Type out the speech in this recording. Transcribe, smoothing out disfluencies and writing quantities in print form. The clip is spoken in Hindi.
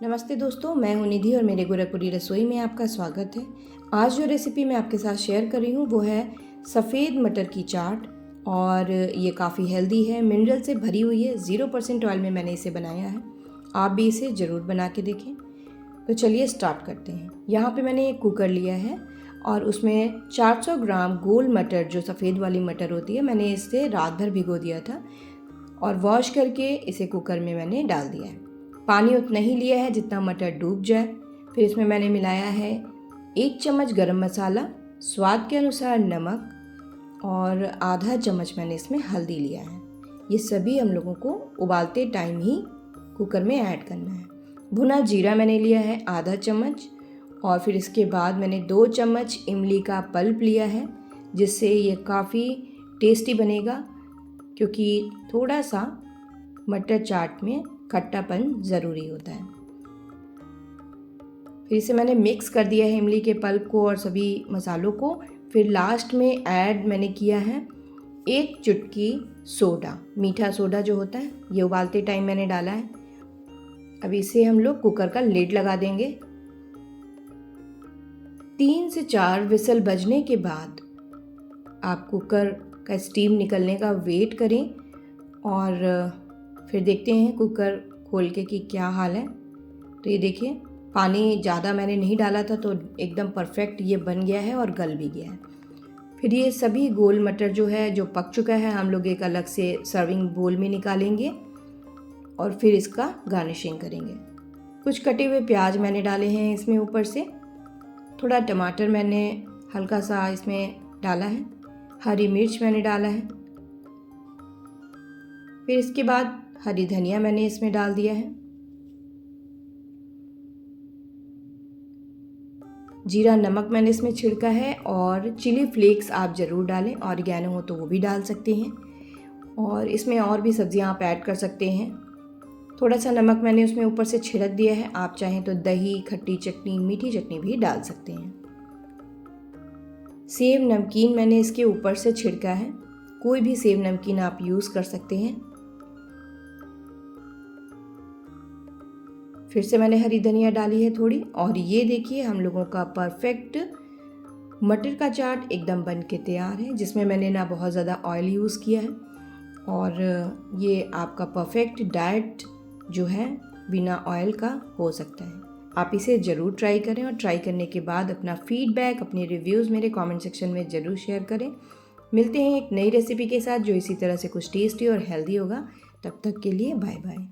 नमस्ते दोस्तों, मैं हूं निधि और मेरे गोरखपुरी रसोई में आपका स्वागत है। आज जो रेसिपी मैं आपके साथ शेयर कर रही हूं वो है सफ़ेद मटर की चाट। और ये काफ़ी हेल्दी है, मिनरल से भरी हुई है। 0% ऑयल में मैंने इसे बनाया है। आप भी इसे ज़रूर बना के देखें। तो चलिए स्टार्ट करते हैं। यहाँ पे मैंने एक कुकर लिया है और उसमें 400 ग्राम गोल मटर, जो सफ़ेद वाली मटर होती है, मैंने इसे रात भर भिगो दिया था और वॉश करके इसे कुकर में मैंने डाल दिया है। पानी उतना ही लिया है जितना मटर डूब जाए। फिर इसमें मैंने मिलाया है 1 चम्मच गरम मसाला, स्वाद के अनुसार नमक और आधा चम्मच मैंने इसमें हल्दी लिया है। ये सभी हम लोगों को उबालते टाइम ही कुकर में ऐड करना है। भुना जीरा मैंने लिया है आधा चम्मच और फिर इसके बाद मैंने 2 चम्मच इमली का पल्प लिया है, जिससे ये काफ़ी टेस्टी बनेगा, क्योंकि थोड़ा सा मटर चाट में खट्टापन ज़रूरी होता है। फिर इसे मैंने मिक्स कर दिया है, इमली के पल्प को और सभी मसालों को। फिर लास्ट में ऐड मैंने किया है 1 चुटकी सोडा, मीठा सोडा जो होता है, ये उबालते टाइम मैंने डाला है। अब इसे हम लोग कुकर का लिड लगा देंगे। 3 से 4 विसल बजने के बाद आप कुकर का स्टीम निकलने का वेट करें और फिर देखते हैं कुकर खोल के कि क्या हाल है। तो ये देखिए, पानी ज़्यादा मैंने नहीं डाला था तो एकदम परफेक्ट ये बन गया है और गल भी गया है। फिर ये सभी गोल मटर जो है, जो पक चुका है, हम लोग एक अलग से सर्विंग बोल में निकालेंगे और फिर इसका गार्निशिंग करेंगे। कुछ कटे हुए प्याज मैंने डाले हैं इसमें ऊपर से, थोड़ा टमाटर मैंने हल्का सा इसमें डाला है, हरी मिर्च मैंने डाला है। फिर इसके बाद हरी धनिया मैंने इसमें डाल दिया है। जीरा नमक मैंने इसमें छिड़का है और चिली फ्लेक्स आप ज़रूर डालें, ऑरिगेनो हो तो वो भी डाल सकते हैं। और इसमें और भी सब्जियां आप ऐड कर सकते हैं। थोड़ा सा नमक मैंने उसमें ऊपर से छिड़क दिया है। आप चाहें तो दही, खट्टी चटनी, मीठी चटनी भी डाल सकते हैं। सेव नमकीन मैंने इसके ऊपर से छिड़का है। कोई भी सेव नमकीन आप यूज़ कर सकते हैं। फिर से मैंने हरी धनिया डाली है थोड़ी। और ये देखिए, हम लोगों का परफेक्ट मटर का चाट एकदम बन के तैयार है, जिसमें मैंने ना बहुत ज़्यादा ऑयल यूज़ किया है। और ये आपका परफेक्ट डाइट जो है बिना ऑयल का हो सकता है। आप इसे ज़रूर ट्राई करें और ट्राई करने के बाद अपना फीडबैक, अपने रिव्यूज़ मेरे कमेंट सेक्शन में ज़रूर शेयर करें। मिलते हैं एक नई रेसिपी के साथ जो इसी तरह से कुछ टेस्टी और हेल्दी होगा। तब तक के लिए बाय बाय।